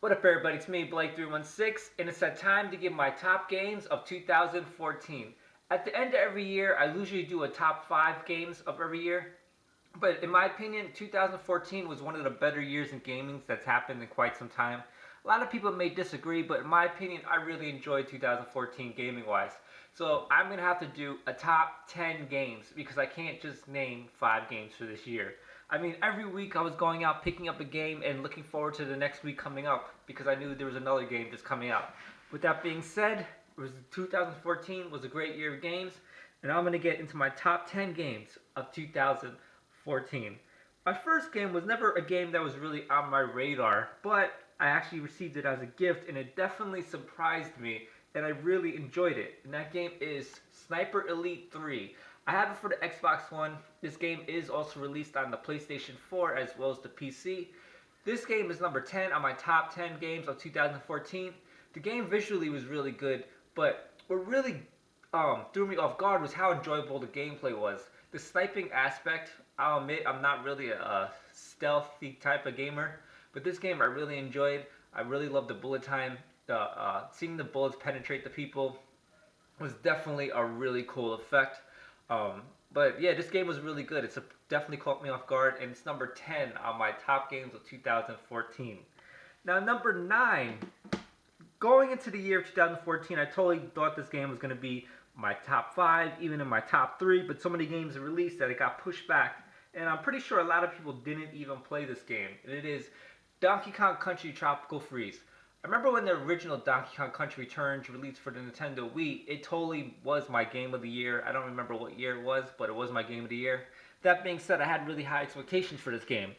What up, everybody? It's me, Blake3one6, and it's that time to give my top games of 2014. At the end of every year, I usually do a top 5 games of every year, but in my opinion, 2014 was one of the better years in gaming that's happened in quite some time. A lot of people may disagree, but in my opinion, I really enjoyed 2014 gaming-wise. So I'm going to have to do a top 10 games because I can't just name 5 games for this year. I mean, every week I was going out picking up a game and looking forward to the next week coming up because I knew there was another game just coming out. With that being said, 2014 was a great year of games, and I'm going to get into my top 10 games of 2014. My first game was never a game that was really on my radar, but I actually received it as a gift, and it definitely surprised me, and I really enjoyed it. And that game is Sniper Elite 3. I have it for the Xbox One. This game is also released on the PlayStation 4 as well as the PC. This game is number 10 on my top 10 games of 2014. The game visually was really good, but what really threw me off guard was how enjoyable the gameplay was. The sniping aspect, I'll admit I'm not really a stealthy type of gamer, but this game I really enjoyed. I really loved the bullet time. Seeing the bullets penetrate the people was definitely a really cool effect. But yeah, this game was really good. It's definitely caught me off guard, and it's number 10 on my top games of 2014. Now, number 9, going into the year of 2014, I totally thought this game was going to be my top 5, even in my top 3, but so many games are released that it got pushed back, and I'm pretty sure a lot of people didn't even play this game, and it is Donkey Kong Country Tropical Freeze. I remember when the original Donkey Kong Country Returns released for the Nintendo Wii, it totally was my game of the year. I don't remember what year it was, but it was my game of the year. That being said, I had really high expectations for this game.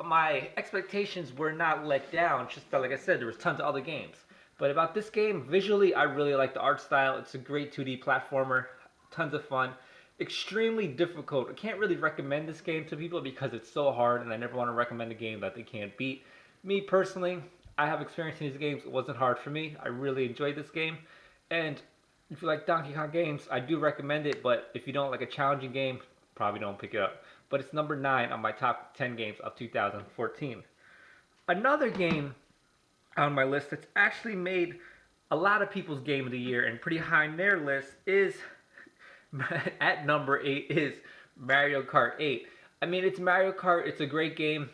My expectations were not let down, just that, like I said, there was tons of other games. But about this game, visually, I really like the art style. It's a great 2D platformer, tons of fun. Extremely difficult. I can't really recommend this game to people because it's so hard, and I never want to recommend a game that they can't beat. Me personally, I have experience in these games. It wasn't hard for me. I really enjoyed this game. And if you like Donkey Kong games, I do recommend it. But if you don't like a challenging game, probably don't pick it up. But it's number 9 on my top 10 games of 2014. Another game on my list that's actually made a lot of people's game of the year and pretty high on their list is, at number 8, is Mario Kart 8. I mean, it's Mario Kart. It's a great game.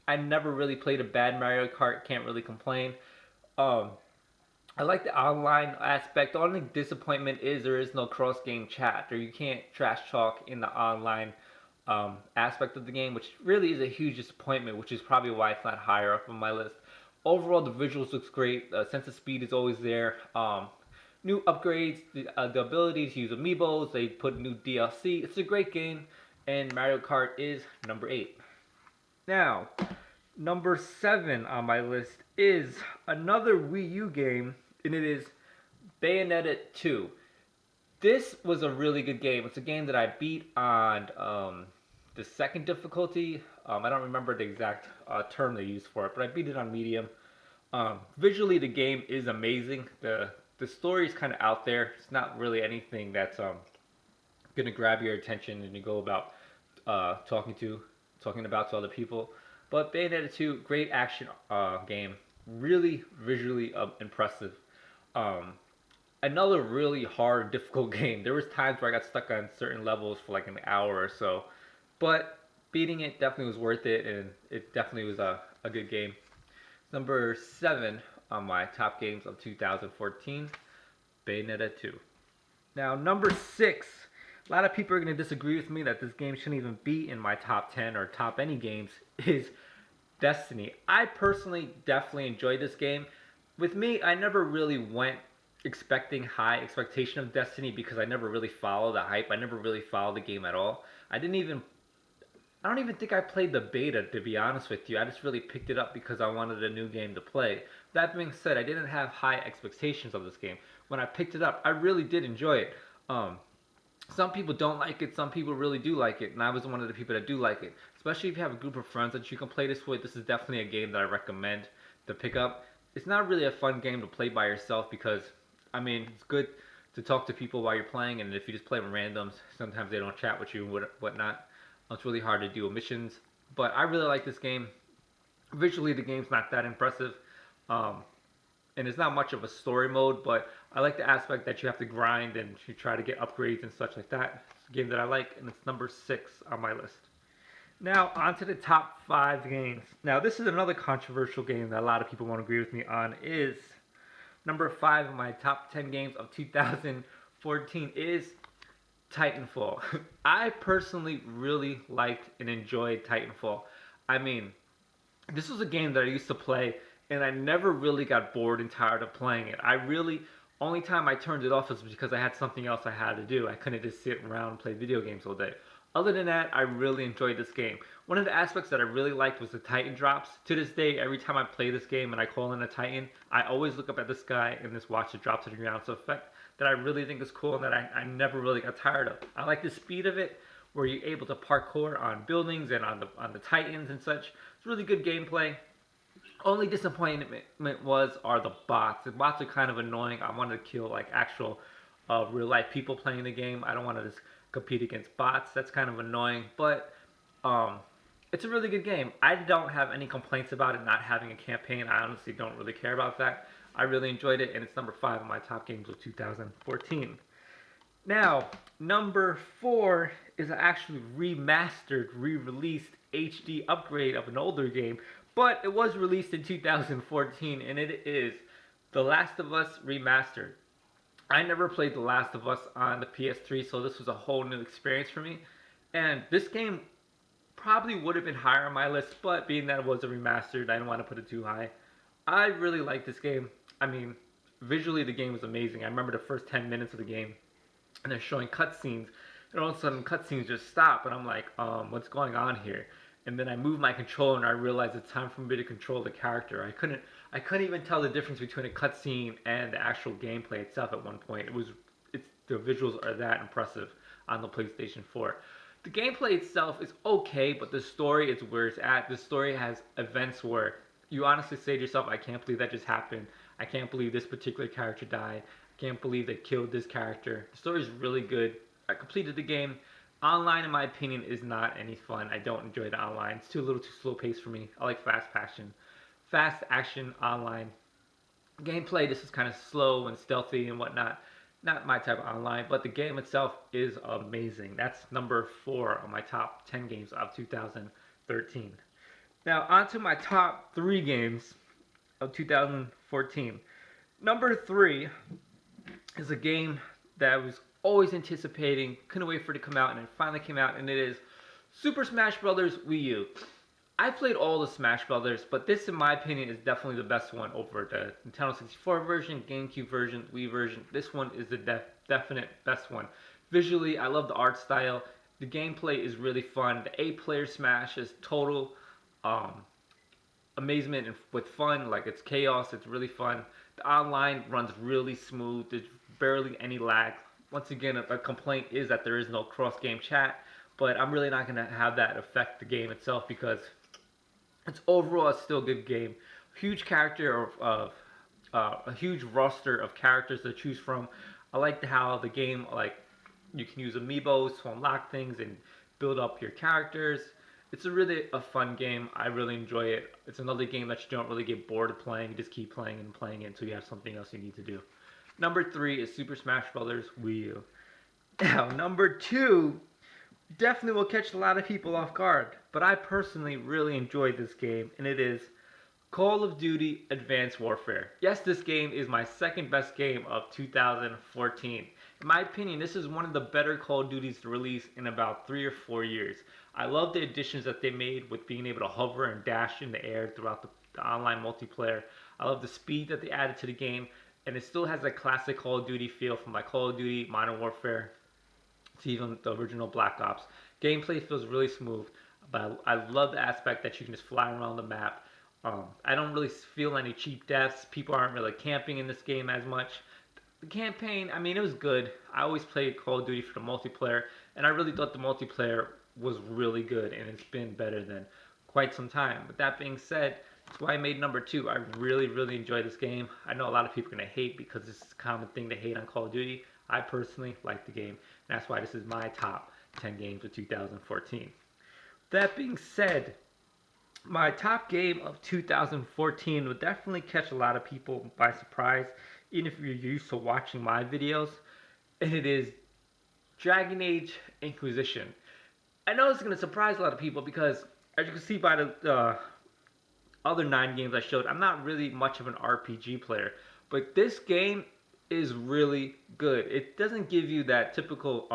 I never really played a bad Mario Kart. Can't really complain. I like the online aspect. The only disappointment is there is no cross-game chat, or you can't trash talk in the online aspect of the game, which really is a huge disappointment, which is probably why it's not higher up on my list. Overall, the visuals looks great. The sense of speed is always there. New upgrades, the ability to use amiibos. They put new DLC. It's a great game, and Mario Kart is number 8. Now, number 7 on my list is another Wii U game, and it is Bayonetta 2. This was a really good game. It's a game that I beat on the second difficulty. I don't remember the exact term they used for it, but I beat it on medium. Visually, the game is amazing. The story is kind of out there. It's not really anything that's gonna grab your attention and you go about talking about to other people. But Bayonetta 2, great action game, really visually impressive. Another really hard, difficult game. There was times where I got stuck on certain levels for like an hour or so, but beating it definitely was worth it, and it definitely was a good game. Number 7 on my top games of 2014, Bayonetta 2. Now, number 6. A lot of people are going to disagree with me that this game shouldn't even be in my top 10 or top any games, is Destiny. I personally definitely enjoyed this game. With me, I never really went expecting high expectation of Destiny because I never really followed the hype. I never really followed the game at all. I don't even think I played the beta, to be honest with you. I just really picked it up because I wanted a new game to play. That being said, I didn't have high expectations of this game. When I picked it up, I really did enjoy it. Some people don't like it, some people really do like it, and I was one of the people that do like it. Especially if you have a group of friends that you can play this with, this is definitely a game that I recommend to pick up. It's not really a fun game to play by yourself because, I mean, it's good to talk to people while you're playing, and if you just play with randoms, sometimes they don't chat with you and whatnot. It's really hard to do missions, but I really like this game. Visually, the game's not that impressive. and it's not much of a story mode, but I like the aspect that you have to grind and you try to get upgrades and such like that. It's a game that I like, and it's number 6 on my list. Now, on to the top 5 games. Now, this is another controversial game that a lot of people won't agree with me on. Is number 5 of my top 10 games of 2014 is Titanfall. I personally really liked and enjoyed Titanfall. I mean, this was a game that I used to play, and I never really got bored and tired of playing it. Only time I turned it off was because I had something else I had to do. I couldn't just sit around and play video games all day. Other than that, I really enjoyed this game. One of the aspects that I really liked was the Titan drops. To this day, every time I play this game and I call in a Titan, I always look up at the sky and just watch it drop to the ground. It's an effect that I really think is cool and that I never really got tired of. I like the speed of it, where you're able to parkour on buildings and on the Titans and such. It's really good gameplay. Only disappointment are the bots. The bots are kind of annoying. I wanted to kill like actual real life people playing the game. I don't want to just compete against bots. That's kind of annoying, but um, it's a really good game. I don't have any complaints about it not having a campaign. I honestly don't really care about that. I really enjoyed it, and it's number 5 of my top games of 2014. Now, number 4 is an actually remastered, re-released HD upgrade of an older game, but it was released in 2014, and it is The Last of Us Remastered. I never played The Last of Us on the PS3, so this was a whole new experience for me. And this game probably would have been higher on my list, but being that it was a remastered, I didn't want to put it too high. I really like this game. I mean, visually the game was amazing. I remember the first 10 minutes of the game, and they're showing cutscenes, and all of a sudden cutscenes just stop, and I'm like, what's going on here? And then I move my controller, and I realize it's time for me to control the character. I couldn't even tell the difference between a cutscene and the actual gameplay itself at one point. The visuals are that impressive on the PlayStation 4. The gameplay itself is okay, but the story is where it's at. The story has events where you honestly say to yourself, I can't believe that just happened. I can't believe this particular character died. I can't believe they killed this character. The story is really good. I completed the game. Online, in my opinion, is not any fun. I don't enjoy the online. It's a little too slow paced for me. I like fast action online. Gameplay, this is kind of slow and stealthy and whatnot. Not my type of online, but the game itself is amazing. That's number 4 on my top 10 games of 2013. Now, on to my top 3 games of 2014. Number 3 is a game that I was always anticipating, couldn't wait for it to come out, and it finally came out, and it is Super Smash Bros. Wii U. I played all the Smash Brothers, but this, in my opinion, is definitely the best one over the Nintendo 64 version, GameCube version, Wii version. This one is the definite best one. Visually, I love the art style. The gameplay is really fun. The 8-player Smash is total amazement and with fun. Like, it's chaos. It's really fun. The online runs really smooth. There's barely any lag. Once again, a complaint is that there is no cross-game chat, but I'm really not going to have that affect the game itself because it's overall still a good game. Huge character of a huge roster of characters to choose from. I like how the game, like, you can use amiibos to unlock things and build up your characters. It's really a fun game. I really enjoy it. It's another game that you don't really get bored of playing. You just keep playing and playing it until you have something else you need to do. Number 3 is Super Smash Bros. Wii U. Now, number 2 definitely will catch a lot of people off guard, but I personally really enjoyed this game, and it is Call of Duty Advanced Warfare. Yes, this game is my second best game of 2014. In my opinion, this is one of the better Call of Duties to release in about 3 or 4 years. I love the additions that they made with being able to hover and dash in the air throughout the online multiplayer. I love the speed that they added to the game, and it still has a classic Call of Duty feel from like Call of Duty Modern Warfare to even the original Black Ops. Gameplay feels really smooth, but I love the aspect that you can just fly around the map. I don't really feel any cheap deaths. People aren't really camping in this game as much. The campaign, I mean, it was good. I always played Call of Duty for the multiplayer, and I really thought the multiplayer was really good, and it's been better than quite some time. But that being said, that's why I made number 2. I really, really enjoy this game. I know a lot of people are going to hate because this is a common thing to hate on Call of Duty. I personally like the game, and that's why this is my top 10 games of 2014. That being said, My top game of 2014 would definitely catch a lot of people by surprise, even if you're used to watching my videos, and it is Dragon Age Inquisition. I know it's going to surprise a lot of people because, as you can see by the other 9 games I showed, I'm not really much of an RPG player, but this game is really good. It doesn't give you that typical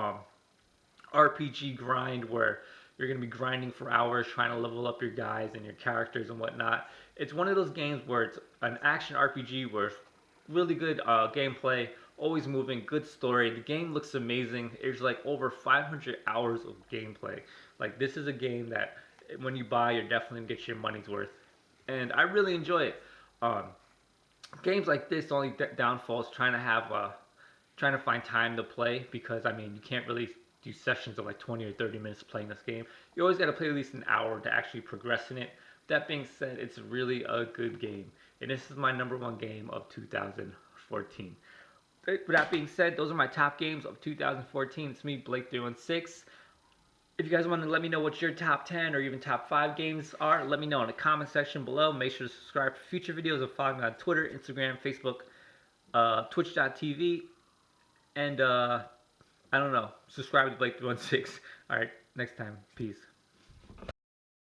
RPG grind where you're going to be grinding for hours trying to level up your guys and your characters and whatnot. It's one of those games where it's an action RPG where it's really good gameplay, always moving, good story. The game looks amazing. There's like over 500 hours of gameplay. Like, this is a game that when you buy, you're definitely going to get your money's worth. And I really enjoy it. Um, Games like this, the only downfall is trying to find time to play, because I mean you can't really do sessions of like 20 or 30 minutes playing this game. You always got to play at least an hour to actually progress in it. That being said, it's really a good game, and this is my #1 game of 2014. With that being said, those are my top games of 2014. It's me, Blake3one6. If you guys want to let me know what your top 10 or even top 5 games are, let me know in the comment section below. Make sure to subscribe for future videos and follow me on Twitter, Instagram, Facebook, Twitch.tv, and I don't know, subscribe to Blake316. Alright, next time. Peace.